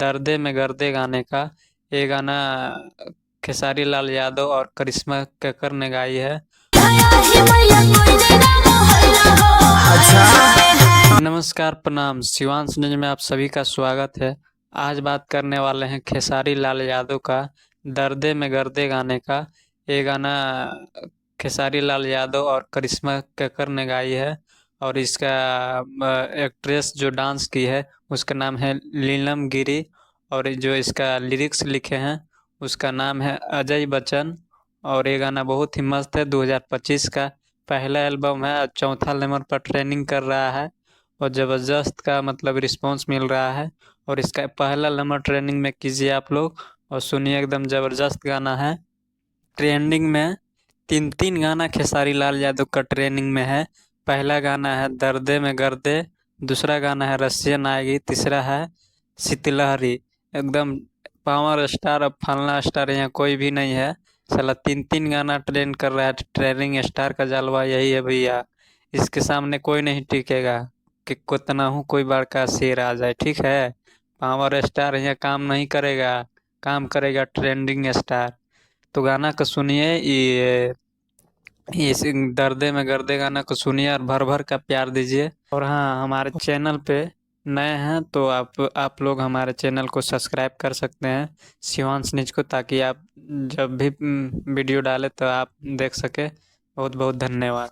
दर्दे में गर्दे गाने का। ये गाना खेसारी लाल यादव और करिश्मा कक्कर ने गाई है। नमस्कार, प्रणाम। शिवांश न्यूज में आप सभी का स्वागत है। आज बात करने वाले हैं खेसारी लाल यादव का दर्दे में गर्दे गाने का। ये गाना खेसारी लाल यादव और करिश्मा कक्कर ने गाई है और इसका एक्ट्रेस जो डांस की है उसका नाम है नीलम गिरी और जो इसका लिरिक्स लिखे हैं उसका नाम है अजय बच्चन। और ये गाना बहुत ही मस्त है। 2025 का पहला एल्बम है, चौथा नंबर पर ट्रेनिंग कर रहा है और ज़बरदस्त का मतलब रिस्पांस मिल रहा है। और इसका पहला नंबर ट्रेनिंग में कीजिए आप लोग और सुनिए, एकदम ज़बरदस्त गाना है। ट्रेंडिंग में तीन तीन गाना खेसारी लाल यादव का ट्रेनिंग में है। पहला गाना है दर्दे में गर्दे, दूसरा गाना है रसियन आएगी, तीसरा है शीतलहरी। एकदम पावर स्टार, अब फलना स्टार यहाँ कोई भी नहीं है। साला तीन तीन गाना ट्रेंड कर रहा है। ट्रेनिंग स्टार का जलवा यही है भैया, इसके सामने कोई नहीं टिकेगा। कि कितना हूँ कोई बड़का शेर आ जाए, ठीक है। पावर स्टार यहाँ काम नहीं करेगा, काम करेगा ट्रेंडिंग स्टार। तो गाना को सुनिए, ये इस दर्दे में गर्दे गाना को सुनिए और भर भर का प्यार दीजिए। और हाँ, हमारे चैनल पे नए हैं तो आप लोग हमारे चैनल को सब्सक्राइब कर सकते हैं, शिवांश न्यूज को, ताकि आप जब भी वीडियो डालें तो आप देख सके। बहुत बहुत धन्यवाद।